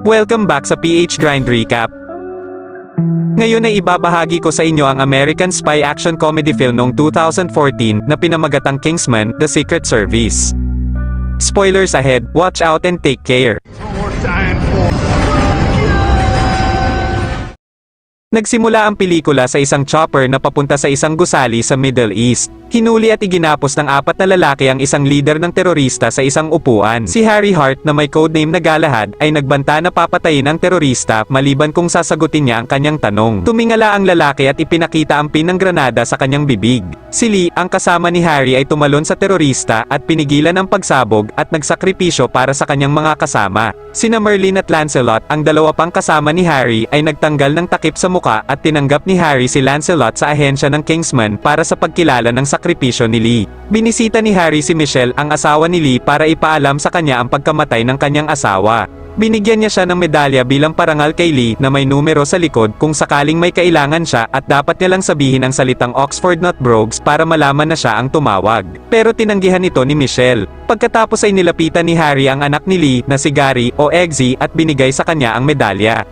Welcome back sa PH Grind Recap. Ngayon ay ibabahagi ko sa inyo ang American spy action comedy film noong 2014 na pinamagatang Kingsman: The Secret Service. Spoilers ahead, watch out and take care. Nagsimula ang pelikula sa isang chopper na papunta sa isang gusali sa Middle East. Hinuli at iginapos ng 4 na lalaki ang isang leader ng terorista sa isang upuan. Si Harry Hart na may codename na Galahad ay nagbanta na papatayin ang terorista maliban kung sasagutin niya ang kanyang tanong. Tumingala ang lalaki at ipinakita ang pin ng granada sa kanyang bibig. Si Lee, ang kasama ni Harry, ay tumalon sa terorista at pinigilan ang pagsabog at nagsakripisyo para sa kanyang mga kasama. Sina Merlin at Lancelot, ang dalawa pang kasama ni Harry, ay nagtanggal ng takip sa muka at tinanggap ni Harry si Lancelot sa ahensya ng Kingsman para sa pagkilala ng sakripisyo ni Lee. Binisita ni Harry si Michelle, ang asawa ni Lee, para ipaalam sa kanya ang pagkamatay ng kanyang asawa. Binigyan niya siya ng medalya bilang parangal kay Lee na may numero sa likod kung sakaling may kailangan siya at dapat niya lang sabihin ang salitang Oxford Not Brogues para malaman na siya ang tumawag. Pero tinanggihan ito ni Michelle. Pagkatapos ay nilapitan ni Harry ang anak ni Lee na si Gary o Eggsy at binigay sa kanya ang medalya.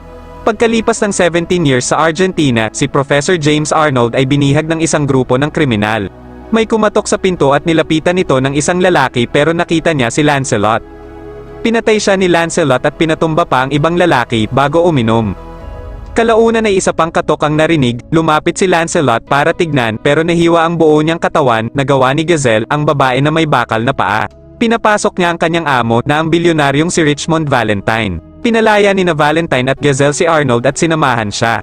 Pagkalipas ng 17 years sa Argentina, si Professor James Arnold ay binihag ng isang grupo ng kriminal. May kumatok sa pinto at nilapitan ito ng isang lalaki pero nakita niya si Lancelot. Pinatay siya ni Lancelot at pinatumba pa ang ibang lalaki bago uminom. Kalaunan ay isa pang katok ang narinig, lumapit si Lancelot para tignan pero nahiwa ang buo niyang katawan na gawa ni Gazelle, ang babae na may bakal na paa. Pinapasok niya ang kanyang amo na ang bilyonaryong si Richmond Valentine. Pinalaya ni na Valentine at Gazelle si Arnold at sinamahan siya.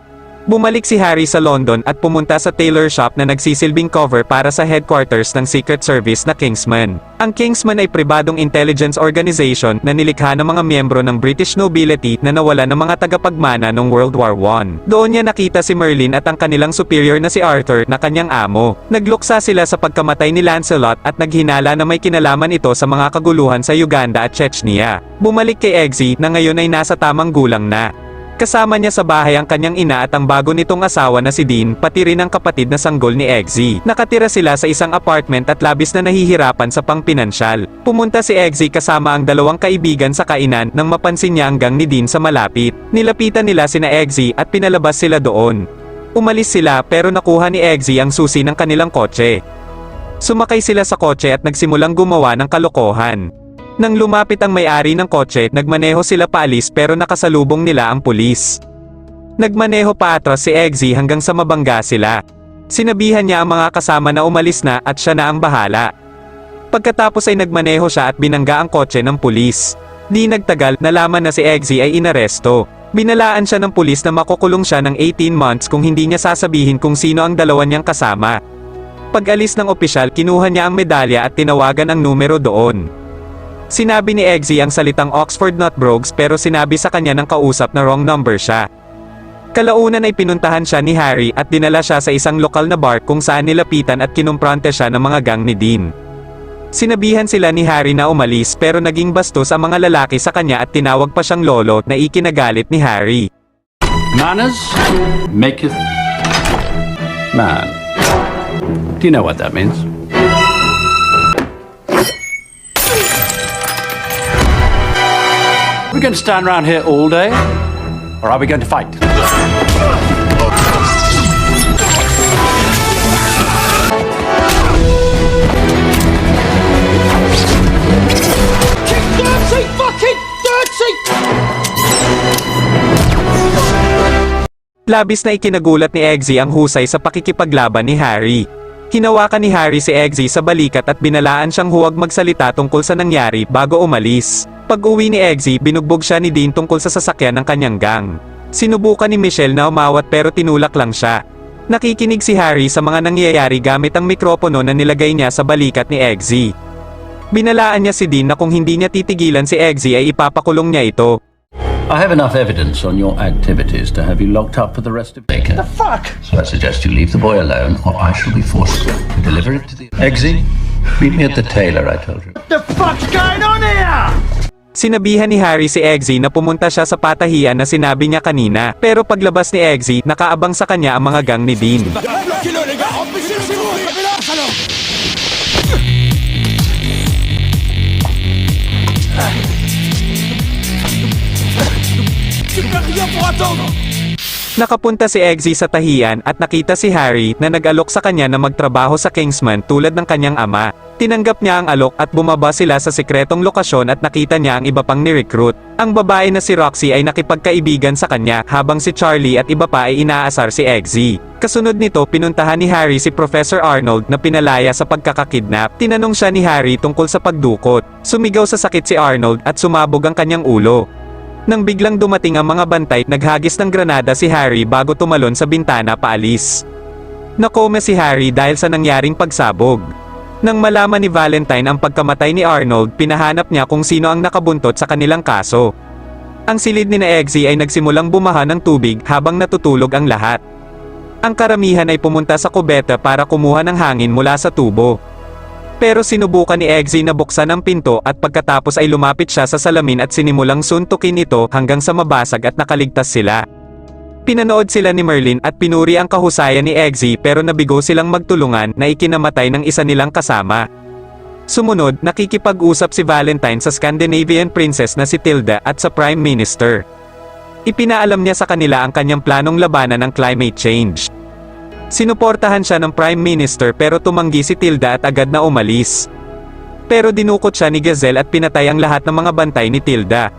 Bumalik si Harry sa London at pumunta sa tailor shop na nagsisilbing cover para sa headquarters ng Secret Service na Kingsman. Ang Kingsman ay pribadong intelligence organization na nilikha ng mga miyembro ng British nobility na nawala ng mga tagapagmana noong World War I. Doon niya nakita si Merlin at ang kanilang superior na si Arthur na kanyang amo. Nagluksa sila sa pagkamatay ni Lancelot at naghinala na may kinalaman ito sa mga kaguluhan sa Uganda at Chechnya. Bumalik kay Eggsy na ngayon ay nasa tamang gulang na. Kasama niya sa bahay ang kanyang ina at ang bago nitong asawa na si Dean, pati rin ang kapatid na sanggol ni Eggsy. Nakatira sila sa isang apartment at labis na nahihirapan sa pangpinansyal. Pumunta si Eggsy kasama ang dalawang kaibigan sa kainan nang mapansin niya ang gang ni Dean sa malapit. Nilapitan nila sina Eggsy at pinalabas sila doon. Umalis sila pero nakuha ni Eggsy ang susi ng kanilang kotse. Sumakay sila sa kotse at nagsimulang gumawa ng kalokohan. Nang lumapit ang may-ari ng kotse, nagmaneho sila paalis pero nakasalubong nila ang pulis. Nagmaneho pa atras si Eggsy hanggang sa mabangga sila. Sinabihan niya ang mga kasama na umalis na at siya na ang bahala. Pagkatapos ay nagmaneho siya at binangga ang kotse ng pulis. Di nagtagal, nalaman na si Eggsy ay inaresto. Binalaan siya ng pulis na makukulong siya ng 18 months kung hindi niya sasabihin kung sino ang dalawa niyang kasama. Pag-alis ng opisyal, kinuha niya ang medalya at tinawagan ang numero doon. Sinabi ni Eggsy ang salitang Oxford Not Brogues pero sinabi sa kanya ng kausap na wrong number siya. Kalaunan ay pinuntahan siya ni Harry at dinala siya sa isang lokal na bar kung saan nilapitan at kinumprante siya ng mga gang ni Dean. Sinabihan sila ni Harry na umalis pero naging bastos ang mga lalaki sa kanya at tinawag pa siyang lolo na ikinagalit ni Harry. Manners maketh man. Do you know what that means? Are we going to stand around here all day? Or are we going to fight? Kick dirty! Fucking dirty! Labis na ikinagulat ni Eggsy ang husay sa pakikipaglaban ni Harry. Hinawakan ni Harry si Eggsy sa balikat at binalaan siyang huwag magsalita tungkol sa nangyari bago umalis. Pag-uwi ni Eggsy, binugbog siya ni Dean tungkol sa sasakyan ng kanyang gang. Sinubukan ni Michelle na umawat pero tinulak lang siya. Nakikinig si Harry sa mga nangyayari gamit ang mikropono na nilagay niya sa balikat ni Eggsy. Binalaan niya si Dean na kung hindi niya titigilan si Eggsy ay ipapakulong niya ito. I have enough evidence on your activities to have you locked up for the rest of the day. The fuck? So I suggest you leave the boy alone, or I shall be forced to deliver it to the... Eggsy, meet me at the tailor, I told you. What the fuck's going on here? Sinabihan ni Harry si Eggsy na pumunta siya sa patahian na sinabi niya kanina, pero paglabas ni Eggsy, nakaabang sa kanya ang mga gang ni Dean. Nakapunta si Eggsy sa tahian at nakita si Harry na nag-alok sa kanya na magtrabaho sa Kingsman tulad ng kanyang ama. Tinanggap niya ang alok at bumaba sila sa sikretong lokasyon at nakita niya ang iba pang ni-recruit. Ang babae na si Roxy ay nakipagkaibigan sa kanya habang si Charlie at iba pa ay inaasar si Eggsy. Kasunod nito pinuntahan ni Harry si Professor Arnold na pinalaya sa pagkakakidnap. Tinanong siya ni Harry tungkol sa pagdukot. Sumigaw sa sakit si Arnold at sumabog ang kanyang ulo. Nang biglang dumating ang mga bantay, naghagis ng granada si Harry bago tumalon sa bintana paalis. Nakoma si Harry dahil sa nangyaring pagsabog. Nang malaman ni Valentine ang pagkamatay ni Arnold, pinahanap niya kung sino ang nakabuntot sa kanilang kaso. Ang silid ni Eggsy ay nagsimulang bumaha ng tubig habang natutulog ang lahat. Ang karamihan ay pumunta sa kubeta para kumuha ng hangin mula sa tubo. Pero sinubukan ni Eggsy na buksan ang pinto at pagkatapos ay lumapit siya sa salamin at sinimulang suntukin ito hanggang sa mabasag at nakaligtas sila. Pinanood sila ni Merlin at pinuri ang kahusayan ni Eggsy pero nabigo silang magtulungan na ikinamatay ng isa nilang kasama. Sumunod, nakikipag-usap si Valentine sa Scandinavian princess na si Tilda at sa Prime Minister. Ipinaalam niya sa kanila ang kanyang planong labanan ng climate change. Sinuportahan siya ng Prime Minister pero tumanggi si Tilda at agad na umalis. Pero dinukot siya ni Gazelle at pinatay ang lahat ng mga bantay ni Tilda.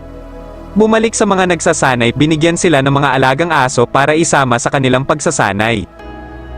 Bumalik sa mga nagsasanay, binigyan sila ng mga alagang aso para isama sa kanilang pagsasanay.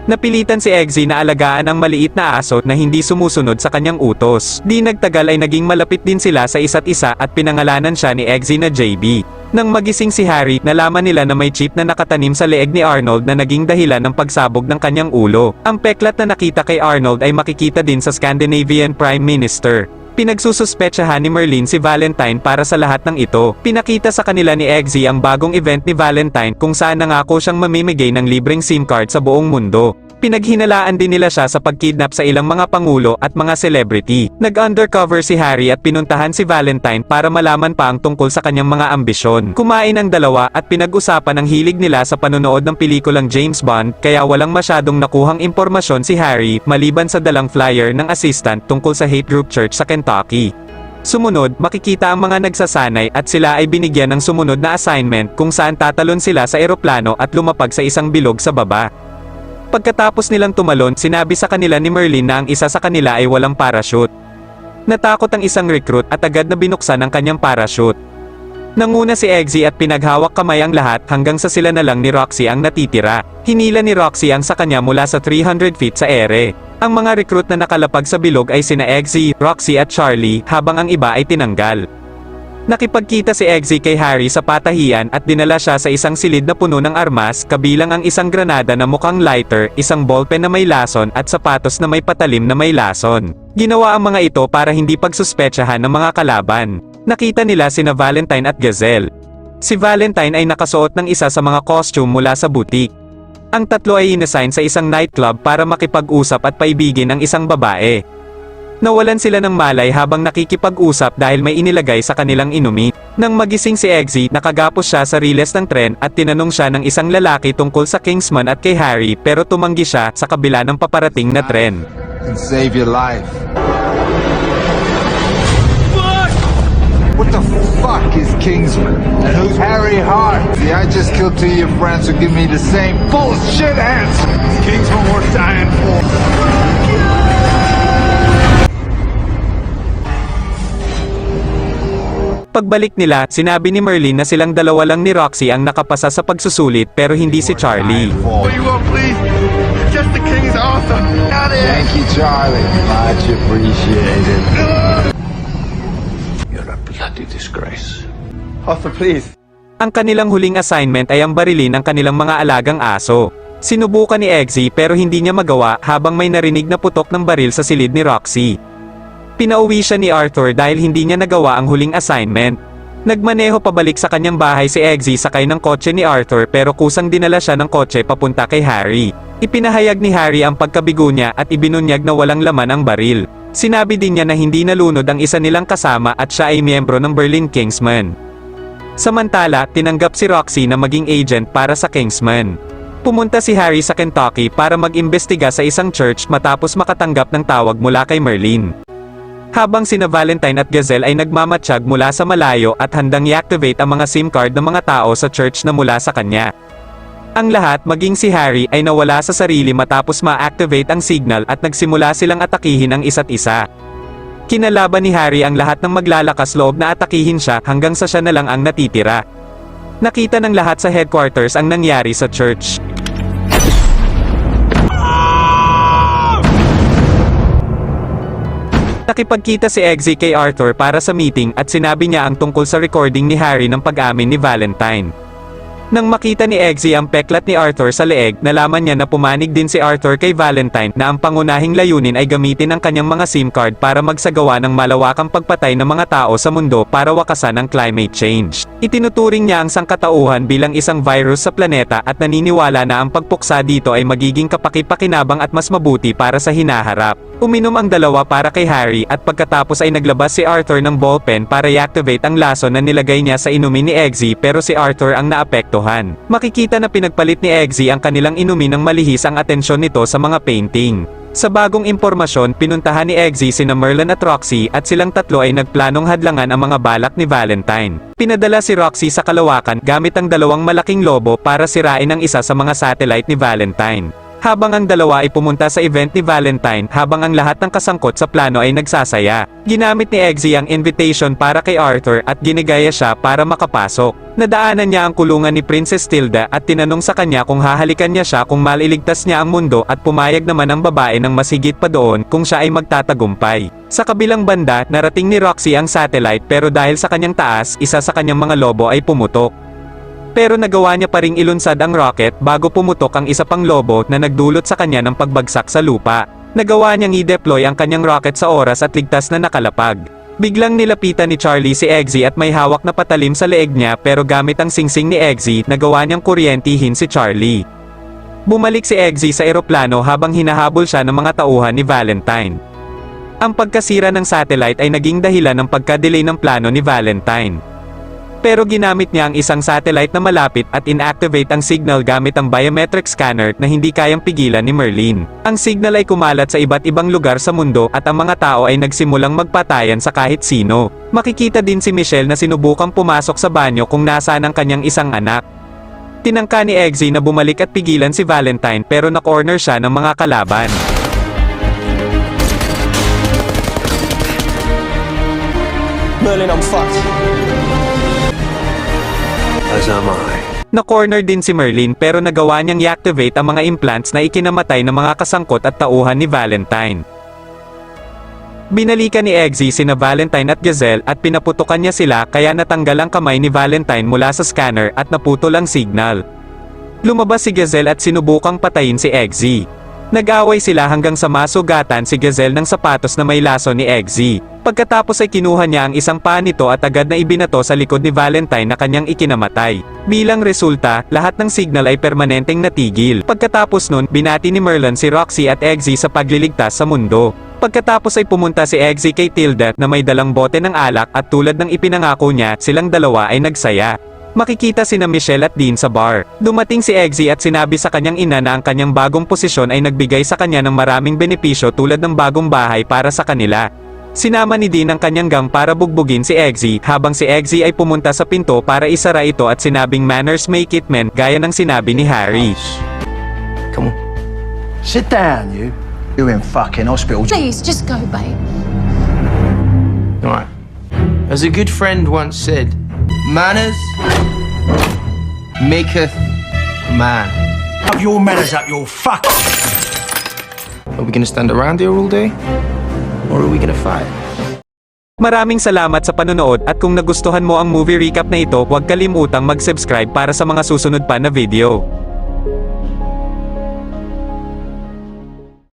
Napilitan si Eggsy na alagaan ang maliit na aso na hindi sumusunod sa kanyang utos. Di nagtagal ay naging malapit din sila sa isa't isa at pinangalanan siya ni Eggsy na JB. Nang magising si Harry, nalaman nila na may chip na nakatanim sa leeg ni Arnold na naging dahilan ng pagsabog ng kanyang ulo. Ang peklat na nakita kay Arnold ay makikita din sa Scandinavian Prime Minister. Pinagsususpetsahan ni Merlin si Valentine para sa lahat ng ito. Pinakita sa kanila ni Eggsy ang bagong event ni Valentine kung saan nangako siyang mamimigay ng libreng SIM card sa buong mundo. Pinaghinalaan din nila siya sa pagkidnap sa ilang mga pangulo at mga celebrity. Nag-undercover si Harry at pinuntahan si Valentine para malaman pa ang tungkol sa kanyang mga ambisyon. Kumain ang dalawa at pinag-usapan ang hilig nila sa panonood ng pelikulang James Bond, kaya walang masyadong nakuhang impormasyon si Harry maliban sa dalang flyer ng assistant tungkol sa hate group church sa Kentucky. Sumunod, makikita ang mga nagsasanay at sila ay binigyan ng sumunod na assignment kung saan tatalon sila sa eroplano at lumapag sa isang bilog sa baba. Pagkatapos nilang tumalon, sinabi sa kanila ni Merlin na ang isa sa kanila ay walang parachute. Natakot ang isang recruit at agad na binuksan ang kanyang parachute. Nanguna si Eggsy at pinaghawak kamay ang lahat hanggang sa sila na lang ni Roxy ang natitira. Hinila ni Roxy ang sa kanya mula sa 300 feet sa ere. Ang mga recruit na nakalapag sa bilog ay sina Eggsy, Roxy at Charlie habang ang iba ay tinanggal. Nakipagkita si Eggsy kay Harry sa patahian at dinala siya sa isang silid na puno ng armas, kabilang ang isang granada na mukhang lighter, isang ballpen na may lason at sapatos na may patalim na may lason. Ginawa ang mga ito para hindi pagsuspetsahan ng mga kalaban. Nakita nila sina Valentine at Gazelle. Si Valentine ay nakasuot ng isa sa mga costume mula sa boutique. Ang tatlo ay inassign sa isang nightclub para makipag-usap at paibigin ang isang babae. Nawalan sila ng malay habang nakikipag-usap dahil may inilagay sa kanilang inumin. Nang magising si Eggsy, nakagapos siya sa riles ng tren at tinanong siya ng isang lalaki tungkol sa Kingsman at kay Harry pero tumanggi siya sa kabila ng paparating na tren. And save your life. What the fuck is Kingsman? And who's Harry Hart? See, I just killed two of your friends who give me the same bullshit answer. Kingsman worth dying for. Pagbalik nila, sinabi ni Merlin na silang dalawa lang ni Roxy ang nakapasa sa pagsusulit pero hindi si Charlie. What you want, please? Just the King's Arthur. Out of here. Thank you, Charlie. Much appreciated. You're a bloody disgrace. Arthur, please. Ang kanilang huling assignment ay ang barilin ng kanilang mga alagang aso. Sinubukan ni Eggsy pero hindi niya magawa habang may narinig na putok ng baril sa silid ni Roxy. Pinauwi siya ni Arthur dahil hindi niya nagawa ang huling assignment. Nagmaneho pabalik sa kanyang bahay si Eggsy sakay ng kotse ni Arthur pero kusang dinala siya ng kotse papunta kay Harry. Ipinahayag ni Harry ang pagkabigo niya at ibinunyag na walang laman ang baril. Sinabi din niya na hindi nalunod ang isa nilang kasama at siya ay miyembro ng Berlin Kingsman. Samantala, tinanggap si Roxy na maging agent para sa Kingsman. Pumunta si Harry sa Kentucky para mag-imbestiga sa isang church matapos makatanggap ng tawag mula kay Merlin. Habang sina Valentine at Gazelle ay nagmamatsyag mula sa malayo at handang i-activate ang mga SIM card ng mga tao sa church na mula sa kanya. Ang lahat, maging si Harry, ay nawala sa sarili matapos ma-activate ang signal at nagsimula silang atakihin ang isa't isa. Kinalaban ni Harry ang lahat ng maglalakas loob na atakihin siya hanggang sa siya na lang ang natitira. Nakita ng lahat sa headquarters ang nangyari sa church. Nakipagkita si Eggsy kay Arthur para sa meeting at sinabi niya ang tungkol sa recording ni Harry ng pag-amin ni Valentine. Nang makita ni Eggsy ang peklat ni Arthur sa leeg, nalaman niya na pumanig din si Arthur kay Valentine na ang pangunahing layunin ay gamitin ang kanyang mga SIM card para magsagawa ng malawakang pagpatay ng mga tao sa mundo para wakasan ang climate change. Itinuturing niya ang sangkatauhan bilang isang virus sa planeta at naniniwala na ang pagpuksa dito ay magiging kapaki-pakinabang at mas mabuti para sa hinaharap. Uminom ang dalawa para kay Harry at pagkatapos ay naglabas si Arthur ng ballpen para i-activate ang laso na nilagay niya sa inumin ni Eggsy pero si Arthur ang naapektuhan. Makikita na pinagpalit ni Eggsy ang kanilang inumin ng malihis ang atensyon nito sa mga painting. Sa bagong impormasyon, pinuntahan ni Eggsy sina Merlin at Roxy at silang tatlo ay nagplanong hadlangan ang mga balak ni Valentine. Pinadala si Roxy sa kalawakan gamit ang dalawang malaking lobo para sirain ang isa sa mga satellite ni Valentine. Habang ang dalawa ay pumunta sa event ni Valentine, habang ang lahat ng kasangkot sa plano ay nagsasaya. Ginamit ni Eggsy ang invitation para kay Arthur at ginigaya siya para makapasok. Nadaanan niya ang kulungan ni Princess Tilda at tinanong sa kanya kung hahalikan niya siya kung maliligtas niya ang mundo at pumayag naman ang babae ng mas higit pa doon kung siya ay magtatagumpay. Sa kabilang banda, narating ni Roxy ang satellite pero dahil sa kanyang taas, isa sa kanyang mga lobo ay pumutok. Pero nagawa niya pa ring ilunsad ang rocket bago pumutok ang isa pang lobo na nagdulot sa kanya ng pagbagsak sa lupa. Nagawa niyang i-deploy ang kanyang rocket sa oras at ligtas na nakalapag. Biglang nilapitan ni Charlie si Eggsy at may hawak na patalim sa leeg niya pero gamit ang singsing ni Eggsy, nagawa niyang kuryentihin si Charlie. Bumalik si Eggsy sa eroplano habang hinahabol siya ng mga tauhan ni Valentine. Ang pagkasira ng satellite ay naging dahilan ng pagka-delay ng plano ni Valentine. Pero ginamit niya ang isang satellite na malapit at inactivate ang signal gamit ang biometric scanner na hindi kayang pigilan ni Merlin. Ang signal ay kumalat sa iba't ibang lugar sa mundo at ang mga tao ay nagsimulang magpatayan sa kahit sino. Makikita din si Michelle na sinubukang pumasok sa banyo kung nasaan ang kanyang isang anak. Tinangka ni Eggsy na bumalik at pigilan si Valentine pero na-corner siya ng mga kalaban. Merlin, I'm fucked. As am I. Na-corner din si Merlin pero nagawa niyang i-activate ang mga implants na ikinamatay ng mga kasangkot at tauhan ni Valentine. Binalikan ni Eggsy sina Valentine at Gazelle at pinaputukan niya sila kaya natanggal ang kamay ni Valentine mula sa scanner at naputol ang signal. Lumabas si Gazelle at sinubukang patayin si Eggsy. Nag-away sila hanggang sa masugatan si Gazelle ng sapatos na may laso ni Eggsy. Pagkatapos ay kinuha niya ang isang paa nito at agad na ibinato sa likod ni Valentine na kanyang ikinamatay. Bilang resulta, lahat ng signal ay permanenteng natigil. Pagkatapos nun, binati ni Merlin si Roxy at Eggsy sa pagliligtas sa mundo. Pagkatapos ay pumunta si Eggsy kay Tilda na may dalang bote ng alak at tulad ng ipinangako niya, silang dalawa ay nagsaya. Makikita sina Michelle at Dean sa bar. Dumating si Eggsy at sinabi sa kanyang ina na ang kanyang bagong posisyon ay nagbigay sa kanya ng maraming benepisyo tulad ng bagong bahay para sa kanila. Sinama ni Dean ang kanyang gang para bugbugin si Eggsy, habang si Eggsy ay pumunta sa pinto para isara ito at sinabing manners make it men gaya ng sinabi ni Harry. Come on. Sit down, you. You're in fucking hospital. Please, just go, babe. Alright. As a good friend once said, manners maketh man. Up your manners up your fuck. Are we gonna stand around here all day? Or are we gonna fight? Maraming salamat sa panonood at kung nagustuhan mo ang movie recap na ito, huwag kalimutang mag-subscribe para sa mga susunod pa na video.